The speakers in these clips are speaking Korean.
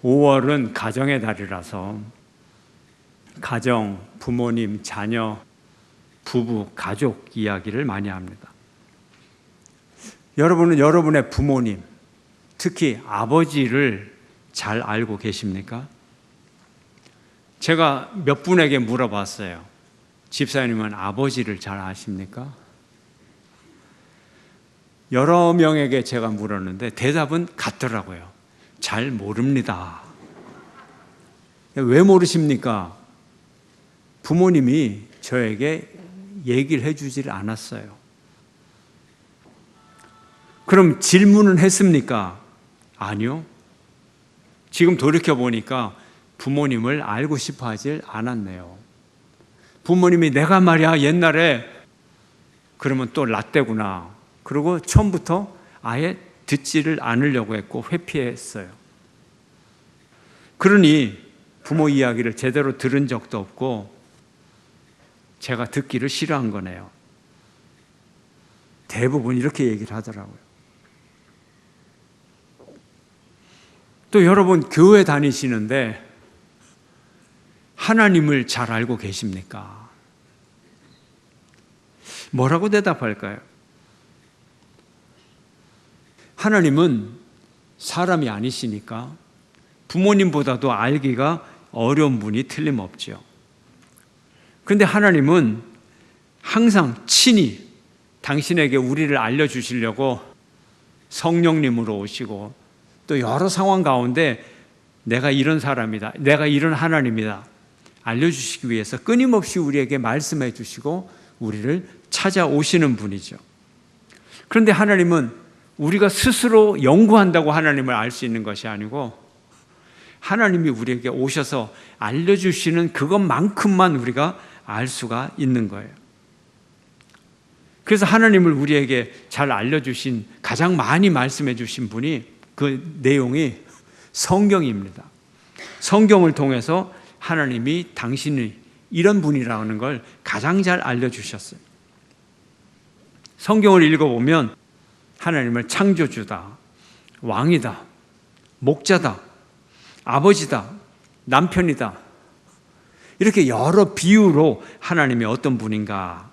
(5월은) 가정의 달이라서 가정, 부모님, 자녀, 부부, 가족 이야기를 많이 합니다. 여러분은 여러분의 부모님, 특히 아버지를 잘 알고 계십니까? 제가 몇 분에게 물어봤어요. 집사님은 아버지를 잘 아십니까? 여러 명에게 제가 물었는데 대답은 같더라고요. 잘 모릅니다. 왜 모르십니까? 부모님이 저에게 얘기를 해주질 않았어요. 그럼 질문은 했습니까? 아니요. 지금 돌이켜보니까 부모님을 알고 싶어 하질 않았네요. 부모님이 내가 말이야 옛날에 그러면 또 라떼구나. 그리고 처음부터 아예 듣지를 않으려고 했고 회피했어요. 그러니 부모 이야기를 제대로 들은 적도 없고 제가 듣기를 싫어한 거네요. 대부분 이렇게 얘기를 하더라고요. 또 여러분 교회 다니시는데 하나님을 잘 알고 계십니까? 뭐라고 대답할까요? 하나님은 사람이 아니시니까 부모님보다도 알기가 어려운 분이 틀림없죠. 그런데 하나님은 항상 친히 당신에게 우리를 알려주시려고 성령님으로 오시고 또 여러 상황 가운데 내가 이런 사람이다, 내가 이런 하나님이다 알려주시기 위해서 끊임없이 우리에게 말씀해 주시고 우리를 찾아오시는 분이죠. 그런데 하나님은 우리가 스스로 연구한다고 하나님을 알 수 있는 것이 아니고 하나님이 우리에게 오셔서 알려주시는 그것만큼만 우리가 알 수가 있는 거예요. 그래서 하나님을 우리에게 잘 알려주신, 가장 많이 말씀해 주신 분이 그 내용이 성경입니다. 성경을 통해서 하나님이 당신이 이런 분이라는 걸 가장 잘 알려주셨어요. 성경을 읽어보면 하나님을 창조주다, 왕이다, 목자다, 아버지다, 남편이다, 이렇게 여러 비유로 하나님이 어떤 분인가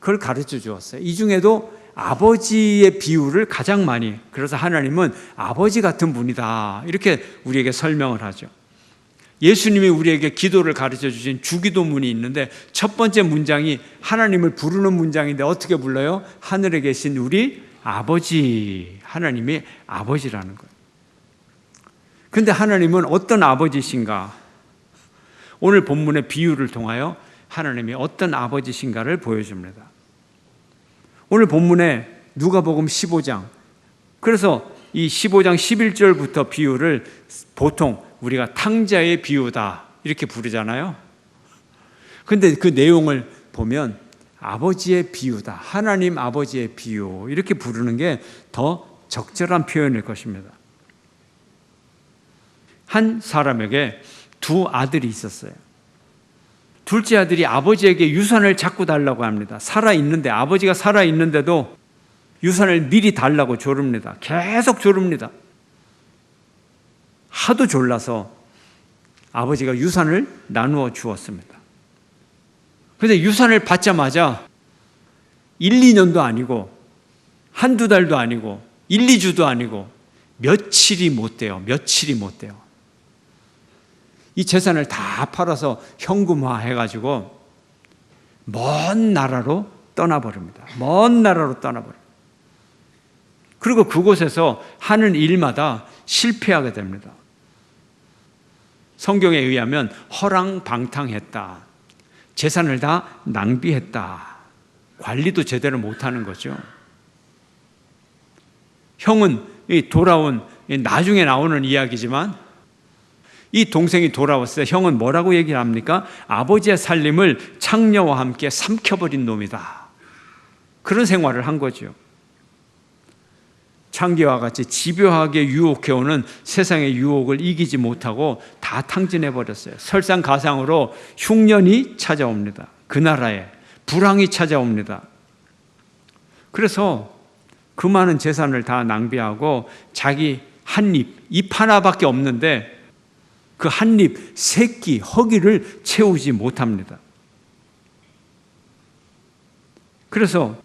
그걸 가르쳐 주었어요. 이 중에도 아버지의 비유를 가장 많이, 그래서 하나님은 아버지 같은 분이다 이렇게 우리에게 설명을 하죠. 예수님이 우리에게 기도를 가르쳐 주신 주기도문이 있는데 첫 번째 문장이 하나님을 부르는 문장인데 어떻게 불러요? 하늘에 계신 우리 아버지, 하나님이 아버지라는 거예요. 그런데 하나님은 어떤 아버지신가? 오늘 본문의 비유를 통하여 하나님이 어떤 아버지신가를 보여줍니다. 오늘 본문에 누가복음 15장, 그래서 이 15장 11절부터 비유를 보통 우리가 탕자의 비유다 이렇게 부르잖아요. 그런데 그 내용을 보면 아버지의 비유다, 하나님 아버지의 비유 이렇게 부르는 게 더 적절한 표현일 것입니다. 한 사람에게 두 아들이 있었어요. 둘째 아들이 아버지에게 유산을 자꾸 달라고 합니다. 살아있는데, 아버지가 살아있는데도 유산을 미리 달라고 조릅니다. 계속 조릅니다. 하도 졸라서 아버지가 유산을 나누어 주었습니다. 그런데 유산을 받자마자 1, 2년도 아니고 한두 달도 아니고 1, 2주도 아니고 며칠이 못 돼요. 이 재산을 다 팔아서 현금화 해가지고 먼 나라로 떠나버립니다. 그리고 그곳에서 하는 일마다 실패하게 됩니다. 성경에 의하면 허랑방탕했다, 재산을 다 낭비했다, 관리도 제대로 못하는 거죠. 형은 돌아온, 나중에 나오는 이야기지만 이 동생이 돌아왔을 때 형은 뭐라고 얘기를 합니까? 아버지의 살림을 창녀와 함께 삼켜버린 놈이다. 그런 생활을 한 거죠. 창기와 같이 집요하게 유혹해오는 세상의 유혹을 이기지 못하고 다 탕진해버렸어요. 설상가상으로 흉년이 찾아옵니다. 그 나라에 불황이 찾아옵니다. 그래서 그 많은 재산을 다 낭비하고 자기 한 입 하나밖에 없는데 그 한 입 새끼 허기를 채우지 못합니다. 그래서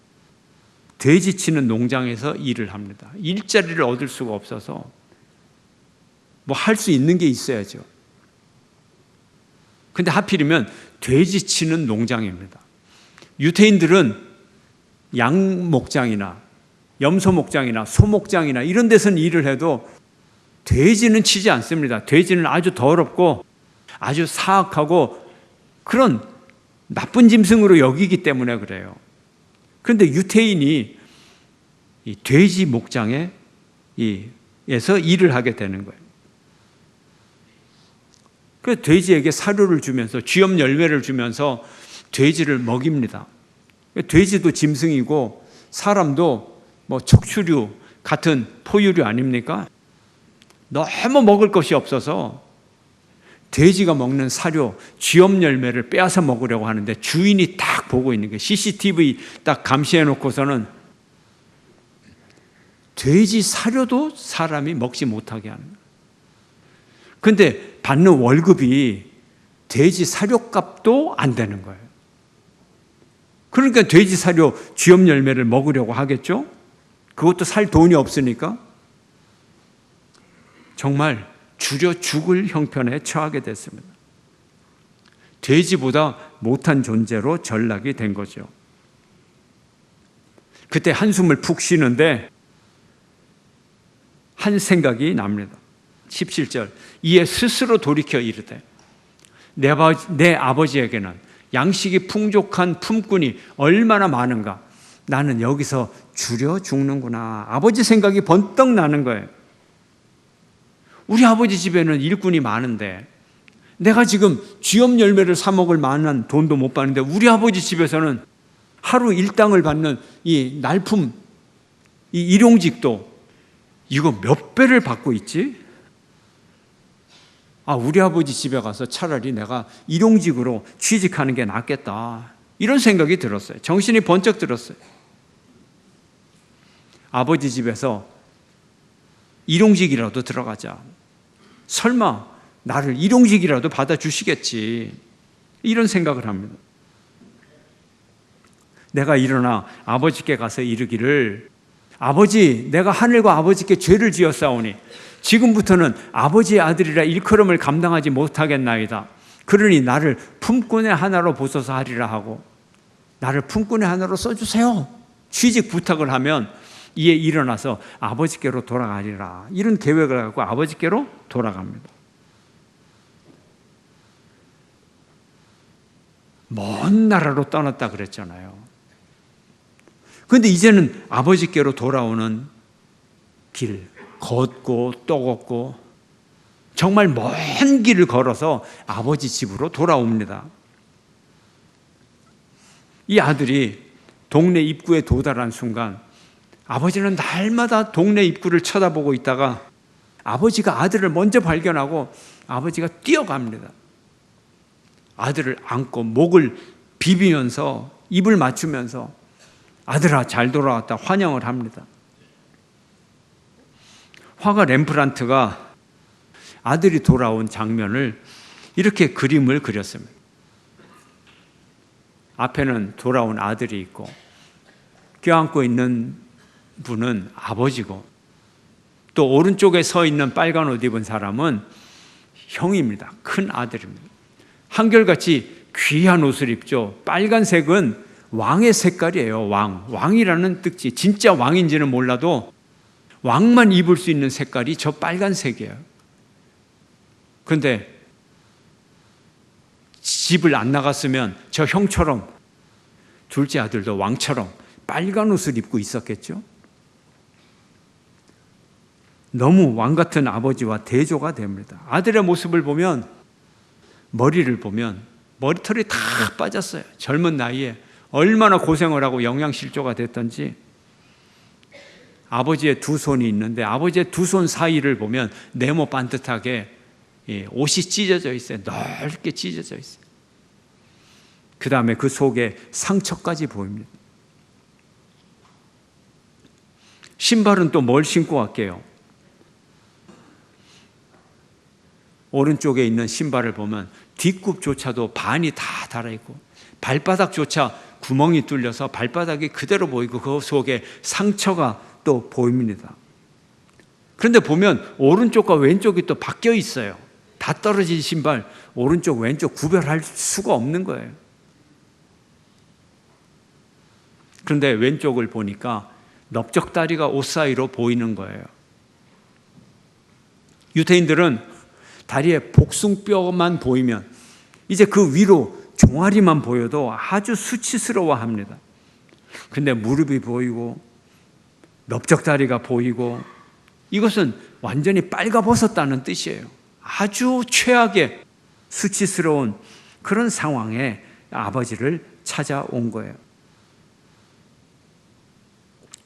돼지 치는 농장에서 일을 합니다. 일자리를 얻을 수가 없어서 뭐 할 수 있는 게 있어야죠. 근데 하필이면 돼지 치는 농장입니다. 유태인들은 양 목장이나 염소 목장이나 소 목장이나 이런 데서는 일을 해도 돼지는 치지 않습니다. 돼지는 아주 더럽고 아주 사악하고 그런 나쁜 짐승으로 여기기 때문에 그래요. 그런데 유태인이 이 돼지 목장에서 일을 하게 되는 거예요. 그 돼지에게 사료를 주면서 쥐염 열매를 주면서 돼지를 먹입니다. 돼지도 짐승이고 사람도 뭐 척추류 같은 포유류 아닙니까? 너무 먹을 것이 없어서 돼지가 먹는 사료, 쥐염 열매를 빼앗아 먹으려고 하는데 주인이 딱 보고 있는 거예요. CCTV 딱 감시해 놓고서는 돼지 사료도 사람이 먹지 못하게 하는 거예요. 근데 받는 월급이 돼지 사료값도 안 되는 거예요. 그러니까 돼지 사료, 쥐염 열매를 먹으려고 하겠죠? 그것도 살 돈이 없으니까 정말 줄여 죽을 형편에 처하게 됐습니다. 돼지보다 못한 존재로 전락이 된 거죠. 그때 한숨을 푹 쉬는데 한 생각이 납니다. 17절 이에 스스로 돌이켜 이르되 내 아버지에게는 양식이 풍족한 품꾼이 얼마나 많은가. 나는 여기서 줄여 죽는구나. 아버지 생각이 번떡 나는 거예요. 우리 아버지 집에는 일꾼이 많은데 내가 지금 쥐염 열매를 사 먹을 만한 돈도 못 받는데 우리 아버지 집에서는 하루 일당을 받는 이 날품, 이 일용직도 이거 몇 배를 받고 있지? 우리 아버지 집에 가서 차라리 내가 일용직으로 취직하는 게 낫겠다. 이런 생각이 들었어요. 정신이 번쩍 들었어요. 아버지 집에서 일용직이라도 들어가자. 설마 나를 일용직이라도 받아주시겠지. 이런 생각을 합니다. 내가 일어나 아버지께 가서 이르기를 아버지, 내가 하늘과 아버지께 죄를 지었사오니 지금부터는 아버지의 아들이라 일컬음을 감당하지 못하겠나이다. 그러니 나를 품꾼의 하나로 보소서 하리라 하고 나를 품꾼의 하나로 써주세요. 취직 부탁을 하면 이에 일어나서 아버지께로 돌아가리라. 이런 계획을 갖고 아버지께로 돌아갑니다. 먼 나라로 떠났다 그랬잖아요. 그런데 이제는 아버지께로 돌아오는 길, 걷고 또 걷고 정말 먼 길을 걸어서 아버지 집으로 돌아옵니다. 이 아들이 동네 입구에 도달한 순간 아버지는 날마다 동네 입구를 쳐다보고 있다가 아버지가 아들을 먼저 발견하고 아버지가 뛰어갑니다. 아들을 안고 목을 비비면서 입을 맞추면서 아들아 잘 돌아왔다 환영을 합니다. 화가 렘브란트가 아들이 돌아온 장면을 이렇게 그림을 그렸습니다. 앞에는 돌아온 아들이 있고 껴안고 있는 분은 아버지고 또 오른쪽에 서 있는 빨간 옷 입은 사람은 형입니다. 큰 아들입니다. 한결같이 귀한 옷을 입죠. 빨간색은 왕의 색깔이에요. 왕이라는 뜻이 진짜 왕인지는 몰라도 왕만 입을 수 있는 색깔이 저 빨간색이에요. 그런데 집을 안 나갔으면 저 형처럼 둘째 아들도 왕처럼 빨간 옷을 입고 있었겠죠. 너무 왕 같은 아버지와 대조가 됩니다. 아들의 모습을 보면 머리를 보면 머리털이 다 빠졌어요. 젊은 나이에 얼마나 고생을 하고 영양실조가 됐던지. 아버지의 두 손이 있는데 아버지의 두 손 사이를 보면 네모 반듯하게 옷이 찢어져 있어요. 넓게 찢어져 있어요. 그 다음에 그 속에 상처까지 보입니다. 신발은 또 뭘 신고 갈게요? 오른쪽에 있는 신발을 보면 뒷굽조차도 반이 다 달아있고 발바닥조차 구멍이 뚫려서 발바닥이 그대로 보이고 그 속에 상처가 또 보입니다. 그런데 보면 오른쪽과 왼쪽이 또 바뀌어 있어요. 다 떨어진 신발, 오른쪽 왼쪽 구별할 수가 없는 거예요. 그런데 왼쪽을 보니까 넓적다리가 옷 사이로 보이는 거예요. 유대인들은 다리에 복숭뼈만 보이면, 이제 그 위로 종아리만 보여도 아주 수치스러워합니다. 근데 무릎이 보이고 넓적다리가 보이고, 이것은 완전히 빨가벗었다는 뜻이에요. 아주 최악의 수치스러운 그런 상황에 아버지를 찾아온 거예요.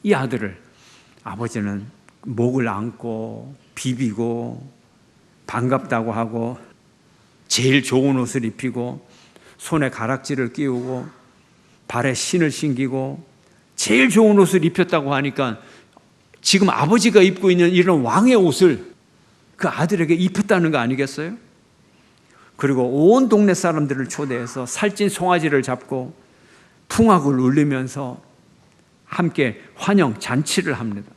이 아들을 아버지는 목을 안고 비비고 반갑다고 하고 제일 좋은 옷을 입히고 손에 가락지를 끼우고 발에 신을 신기고 제일 좋은 옷을 입혔다고 하니까 지금 아버지가 입고 있는 이런 왕의 옷을 그 아들에게 입혔다는 거 아니겠어요? 그리고 온 동네 사람들을 초대해서 살찐 송아지를 잡고 풍악을 울리면서 함께 환영 잔치를 합니다.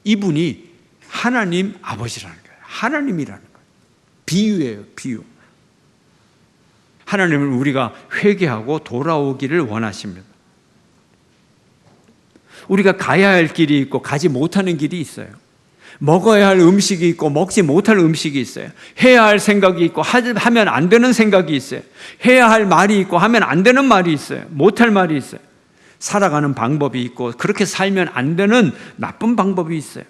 이분이 하나님 아버지라는 거예요. 하나님이라는 거예요. 비유예요, 비유. 하나님은 우리가 회개하고 돌아오기를 원하십니다. 우리가 가야 할 길이 있고 가지 못하는 길이 있어요. 먹어야 할 음식이 있고 먹지 못할 음식이 있어요. 해야 할 생각이 있고 하면 안 되는 생각이 있어요. 해야 할 말이 있고 하면 안 되는 말이 있어요. 못할 말이 있어요. 살아가는 방법이 있고 그렇게 살면 안 되는 나쁜 방법이 있어요.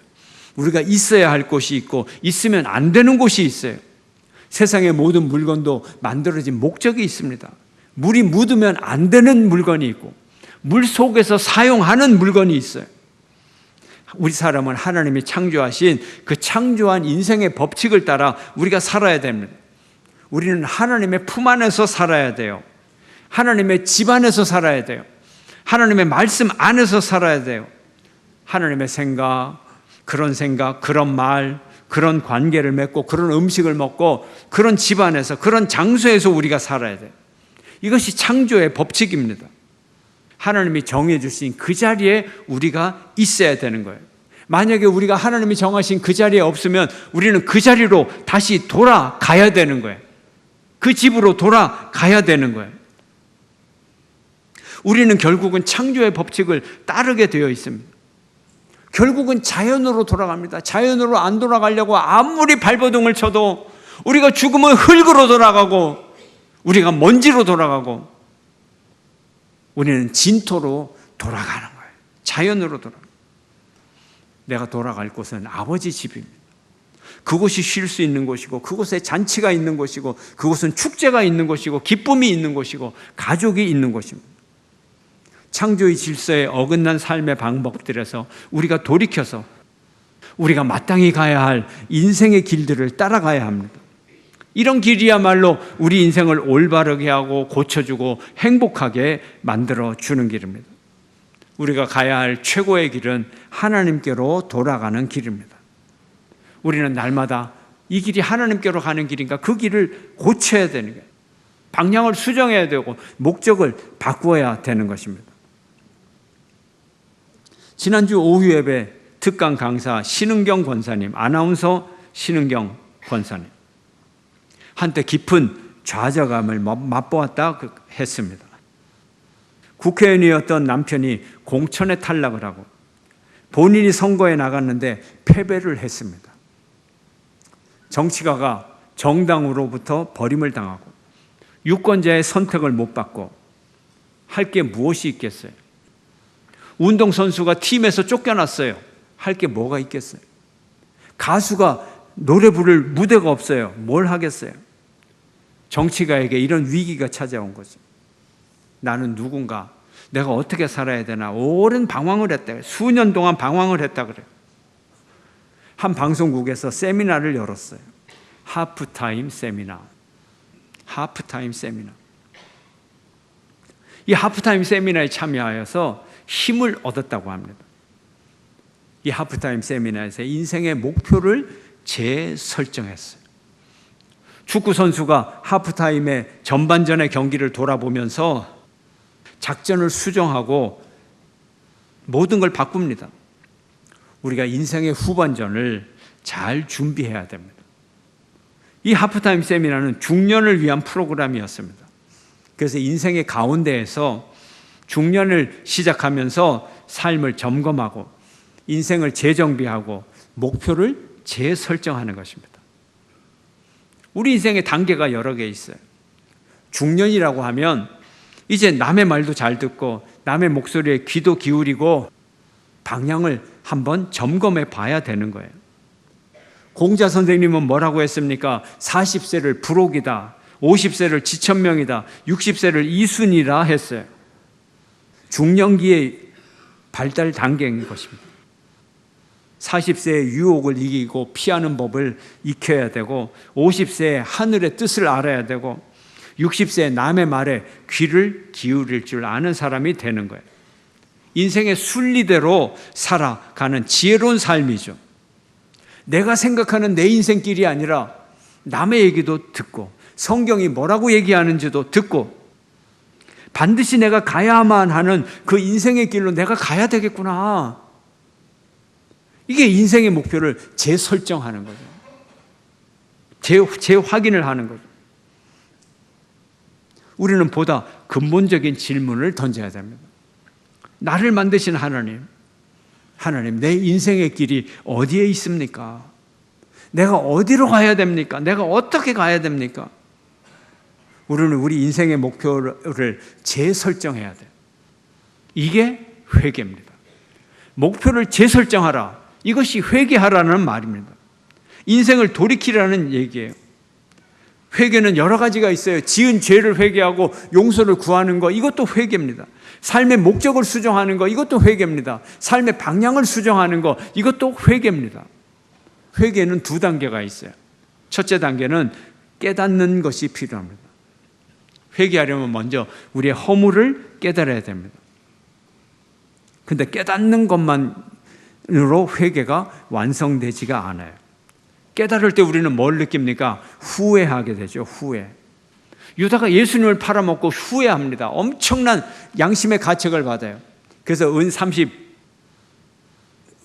우리가 있어야 할 곳이 있고 있으면 안 되는 곳이 있어요. 세상의 모든 물건도 만들어진 목적이 있습니다. 물이 묻으면 안 되는 물건이 있고 물 속에서 사용하는 물건이 있어요. 우리 사람은 하나님이 창조하신 그 창조한 인생의 법칙을 따라 우리가 살아야 됩니다. 우리는 하나님의 품 안에서 살아야 돼요. 하나님의 집 안에서 살아야 돼요. 하나님의 말씀 안에서 살아야 돼요. 하나님의 생각, 그런 말, 그런 관계를 맺고 그런 음식을 먹고 그런 집 안에서 그런 장소에서 우리가 살아야 돼요. 이것이 창조의 법칙입니다. 하나님이 정해 주신 그 자리에 우리가 있어야 되는 거예요. 만약에 우리가 하나님이 정하신 그 자리에 없으면 우리는 그 자리로 다시 돌아가야 되는 거예요. 그 집으로 돌아가야 되는 거예요. 우리는 결국은 창조의 법칙을 따르게 되어 있습니다. 결국은 자연으로 돌아갑니다. 자연으로 안 돌아가려고 아무리 발버둥을 쳐도 우리가 죽으면 흙으로 돌아가고 우리가 먼지로 돌아가고 우리는 진토로 돌아가는 거예요. 자연으로 돌아가요. 내가 돌아갈 곳은 아버지 집입니다. 그곳이 쉴 수 있는 곳이고 그곳에 잔치가 있는 곳이고 그곳은 축제가 있는 곳이고 기쁨이 있는 곳이고 가족이 있는 곳입니다. 창조의 질서에 어긋난 삶의 방법들에서 우리가 돌이켜서 우리가 마땅히 가야 할 인생의 길들을 따라가야 합니다. 이런 길이야말로 우리 인생을 올바르게 하고 고쳐주고 행복하게 만들어주는 길입니다. 우리가 가야 할 최고의 길은 하나님께로 돌아가는 길입니다. 우리는 날마다 이 길이 하나님께로 가는 길인가 그 길을 고쳐야 되는 거예요. 방향을 수정해야 되고 목적을 바꾸어야 되는 것입니다. 지난주 오후 예배 특강 강사 신은경 권사님, 아나운서 신은경 권사님, 한때 깊은 좌절감을 맛보았다 했습니다. 국회의원이었던 남편이 공천에 탈락을 하고 본인이 선거에 나갔는데 패배를 했습니다. 정치가가 정당으로부터 버림을 당하고 유권자의 선택을 못 받고 할 게 무엇이 있겠어요? 운동선수가 팀에서 쫓겨났어요. 할 게 뭐가 있겠어요? 가수가 노래 부를 무대가 없어요. 뭘 하겠어요? 정치가에게 이런 위기가 찾아온 거죠. 나는 누군가, 내가 어떻게 살아야 되나 오랜 방황을 했다. 수년 동안 방황을 했다 그래요. 한 방송국에서 세미나를 열었어요. 하프타임 세미나. 하프타임 세미나. 이 하프타임 세미나에 참여하여서 힘을 얻었다고 합니다. 이 하프타임 세미나에서 인생의 목표를 재설정했어요. 축구 선수가 하프타임에 전반전의 경기를 돌아보면서 작전을 수정하고 모든 걸 바꿉니다. 우리가 인생의 후반전을 잘 준비해야 됩니다. 이 하프타임 세미나는 중년을 위한 프로그램이었습니다. 그래서 인생의 가운데에서 중년을 시작하면서 삶을 점검하고 인생을 재정비하고 목표를 재설정하는 것입니다. 우리 인생의 단계가 여러 개 있어요. 중년이라고 하면 이제 남의 말도 잘 듣고 남의 목소리에 귀도 기울이고 방향을 한번 점검해 봐야 되는 거예요. 공자 선생님은 뭐라고 했습니까? 40세를 불옥이다, 50세를 지천명이다, 60세를 이순이라 했어요. 중년기의 발달 단계인 것입니다. 40세의 유혹을 이기고 피하는 법을 익혀야 되고, 50세에 하늘의 뜻을 알아야 되고, 60세에 남의 말에 귀를 기울일 줄 아는 사람이 되는 거예요. 인생의 순리대로 살아가는 지혜로운 삶이죠. 내가 생각하는 내 인생길이 아니라 남의 얘기도 듣고 성경이 뭐라고 얘기하는지도 듣고 반드시 내가 가야만 하는 그 인생의 길로 내가 가야 되겠구나. 이게 인생의 목표를 재설정하는 거죠. 재확인을 하는 거죠. 우리는 보다 근본적인 질문을 던져야 됩니다. 나를 만드신 하나님, 내 인생의 길이 어디에 있습니까? 내가 어디로 가야 됩니까? 내가 어떻게 가야 됩니까? 우리는 우리 인생의 목표를 재설정해야 돼요. 이게 회개입니다. 목표를 재설정하라. 이것이 회개하라는 말입니다. 인생을 돌이키라는 얘기예요. 회개는 여러 가지가 있어요. 지은 죄를 회개하고 용서를 구하는 거, 이것도 회개입니다. 삶의 목적을 수정하는 거, 이것도 회개입니다. 삶의 방향을 수정하는 거, 이것도 회개입니다. 회개는 두 단계가 있어요. 첫째 단계는 깨닫는 것이 필요합니다. 회개하려면 먼저 우리의 허물을 깨달아야 됩니다. 근데 깨닫는 것만으로 회개가 완성되지가 않아요. 깨달을 때 우리는 뭘 느낍니까? 후회하게 되죠. 후회. 유다가 예수님을 팔아먹고 후회합니다. 엄청난 양심의 가책을 받아요. 그래서 은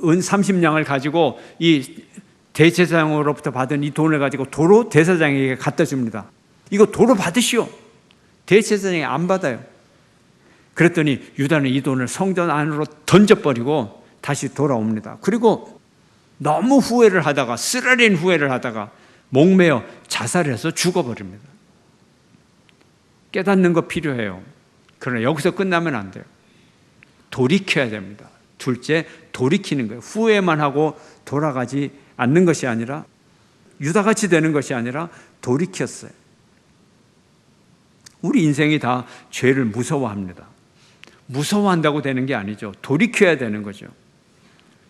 30냥을 가지고 이 대제사장으로부터 받은 이 돈을 가지고 도로 대사장에게 갖다 줍니다. 이거 도로 받으시오. 대제사장이 안 받아요. 그랬더니 유다는 이 돈을 성전 안으로 던져버리고 다시 돌아옵니다. 그리고 너무 후회를 하다가, 쓰라린 후회를 하다가 목매어 자살해서 죽어버립니다. 깨닫는 거 필요해요. 그러나 여기서 끝나면 안 돼요. 돌이켜야 됩니다. 둘째, 돌이키는 거예요. 후회만 하고 돌아가지 않는 것이 아니라, 유다같이 되는 것이 아니라 돌이켰어요. 우리 인생이 다 죄를 무서워합니다. 무서워한다고 되는 게 아니죠. 돌이켜야 되는 거죠.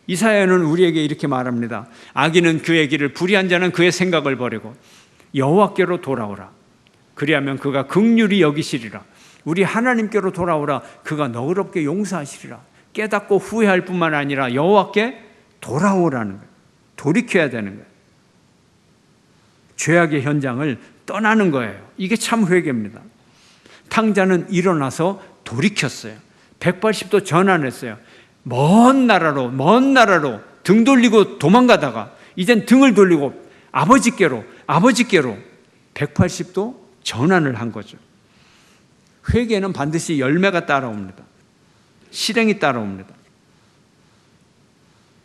이사야는 우리에게 이렇게 말합니다. 악인은 그의 길을, 불의한 자는 그의 생각을 버리고 여호와께로 돌아오라. 그리하면 그가 긍휼히 여기시리라. 우리 하나님께로 돌아오라. 그가 너그럽게 용서하시리라. 깨닫고 후회할 뿐만 아니라 여호와께 돌아오라는 거예요. 돌이켜야 되는 거예요. 죄악의 현장을 떠나는 거예요. 이게 참 회개입니다. 탕자는 일어나서 돌이켰어요. 180도 전환했어요. 먼 나라로 등 돌리고 도망가다가 이젠 등을 돌리고 아버지께로 180도 전환을 한 거죠. 회개는 반드시 열매가 따라옵니다. 실행이 따라옵니다.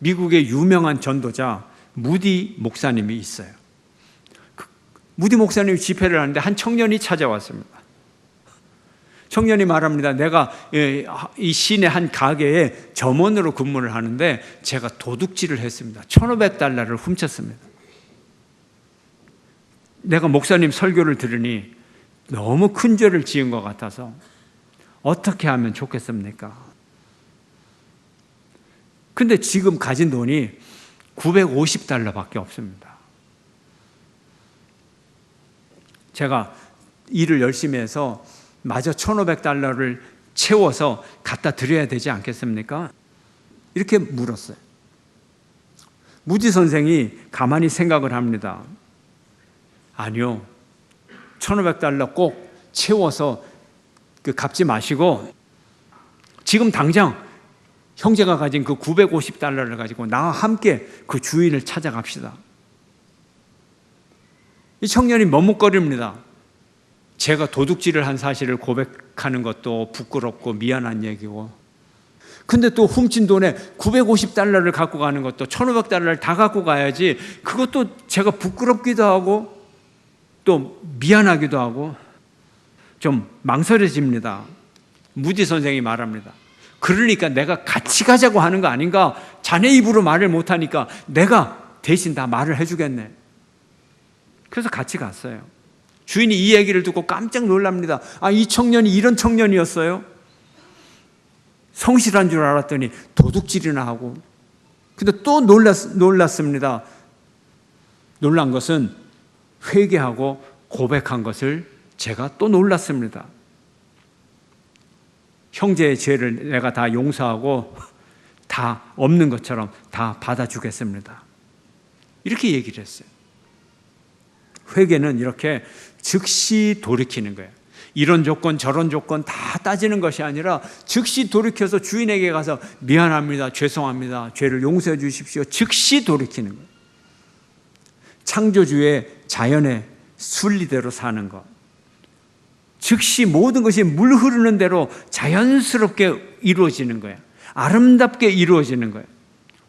미국의 유명한 전도자 무디 목사님이 있어요. 무디 목사님이 집회를 하는데 한 청년이 찾아왔습니다. 청년이 말합니다. 내가 이 시내 한 가게에 점원으로 근무를 하는데 제가 도둑질을 했습니다. $1,500를 훔쳤습니다. 내가 목사님 설교를 들으니 너무 큰 죄를 지은 것 같아서 어떻게 하면 좋겠습니까? 근데 지금 가진 돈이 $950밖에 없습니다. 제가 일을 열심히 해서 마저 $1,500를 채워서 갖다 드려야 되지 않겠습니까? 이렇게 물었어요. 무지 선생이 가만히 생각을 합니다. 아니요, $1,500 꼭 채워서 갚지 마시고 지금 당장 형제가 가진 그 $950를 가지고 나와 함께 그 주인을 찾아갑시다. 이 청년이 머뭇거립니다. 제가 도둑질을 한 사실을 고백하는 것도 부끄럽고 미안한 얘기고, 근데 또 훔친 돈에 $950를 갖고 가는 것도 $1,500를 다 갖고 가야지, 그것도 제가 부끄럽기도 하고 또 미안하기도 하고 좀 망설여집니다. 무디 선생이 말합니다. 그러니까 내가 같이 가자고 하는 거 아닌가? 자네 입으로 말을 못하니까 내가 대신 다 말을 해주겠네. 그래서 같이 갔어요. 주인이 이 얘기를 듣고 깜짝 놀랍니다. 이 청년이 이런 청년이었어요? 성실한 줄 알았더니 도둑질이나 하고. 근데 또 놀랐습니다. 놀란 것은 회개하고 고백한 것을 제가 또 놀랐습니다. 형제의 죄를 내가 다 용서하고 다 없는 것처럼 다 받아주겠습니다. 이렇게 얘기를 했어요. 회개는 이렇게 즉시 돌이키는 거예요. 이런 조건 저런 조건 다 따지는 것이 아니라 즉시 돌이켜서 주인에게 가서 미안합니다, 죄송합니다, 죄를 용서해 주십시오, 즉시 돌이키는 거예요. 창조주의 자연의 순리대로 사는 것, 즉시 모든 것이 물 흐르는 대로 자연스럽게 이루어지는 거예요. 아름답게 이루어지는 거예요.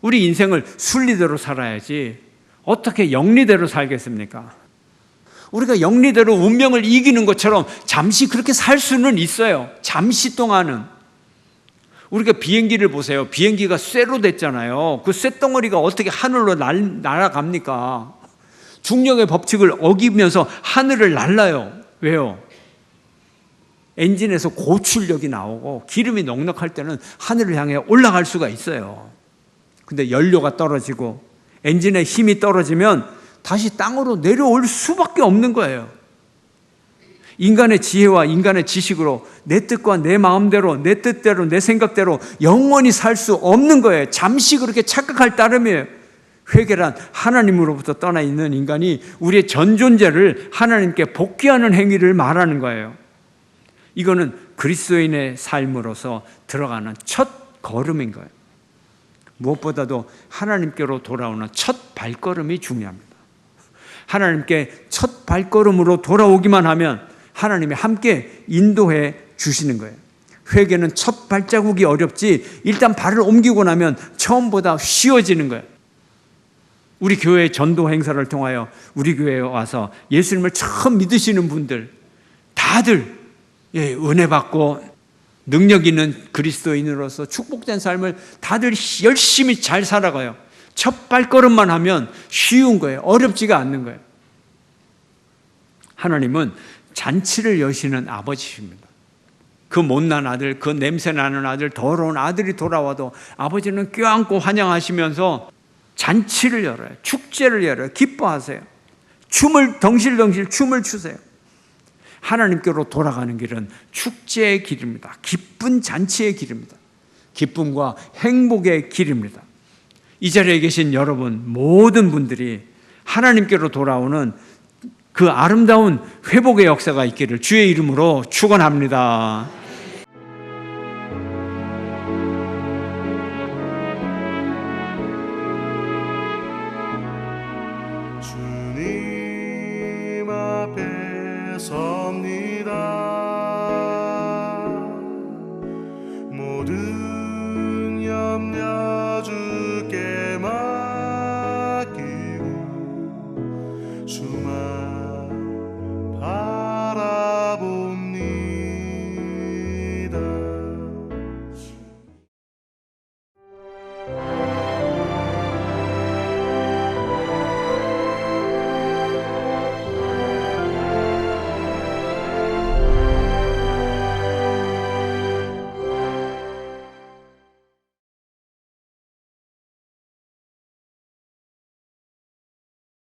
우리 인생을 순리대로 살아야지 어떻게 영리대로 살겠습니까? 우리가 영리대로 운명을 이기는 것처럼 잠시 그렇게 살 수는 있어요. 잠시 동안은. 우리가 비행기를 보세요. 비행기가 쇠로 됐잖아요. 그 쇠덩어리가 어떻게 하늘로 날아갑니까? 중력의 법칙을 어기면서 하늘을 날아요. 왜요? 엔진에서 고출력이 나오고 기름이 넉넉할 때는 하늘을 향해 올라갈 수가 있어요. 근데 연료가 떨어지고 엔진의 힘이 떨어지면 다시 땅으로 내려올 수밖에 없는 거예요. 인간의 지혜와 인간의 지식으로 내 뜻과 내 마음대로, 내 뜻대로, 내 생각대로 영원히 살 수 없는 거예요. 잠시 그렇게 착각할 따름이에요. 회개란 하나님으로부터 떠나 있는 인간이 우리의 전 존재를 하나님께 복귀하는 행위를 말하는 거예요. 이거는 그리스도인의 삶으로서 들어가는 첫 걸음인 거예요. 무엇보다도 하나님께로 돌아오는 첫 발걸음이 중요합니다. 하나님께 첫 발걸음으로 돌아오기만 하면 하나님이 함께 인도해 주시는 거예요. 회개는 첫 발자국이 어렵지 일단 발을 옮기고 나면 처음보다 쉬워지는 거예요. 우리 교회 전도 행사를 통하여 우리 교회에 와서 예수님을 처음 믿으시는 분들 다들 은혜 받고 능력 있는 그리스도인으로서 축복된 삶을 다들 열심히 잘 살아가요. 첫 발걸음만 하면 쉬운 거예요. 어렵지가 않는 거예요. 하나님은 잔치를 여시는 아버지십니다. 그 못난 아들, 그 냄새나는 아들, 더러운 아들이 돌아와도 아버지는 껴안고 환영하시면서 잔치를 열어요. 축제를 열어요. 기뻐하세요. 춤을 덩실덩실 춤을 추세요. 하나님께로 돌아가는 길은 축제의 길입니다. 기쁜 잔치의 길입니다. 기쁨과 행복의 길입니다. 이 자리에 계신 여러분 모든 분들이 하나님께로 돌아오는 그 아름다운 회복의 역사가 있기를 주의 이름으로 축원합니다. 주님 앞에서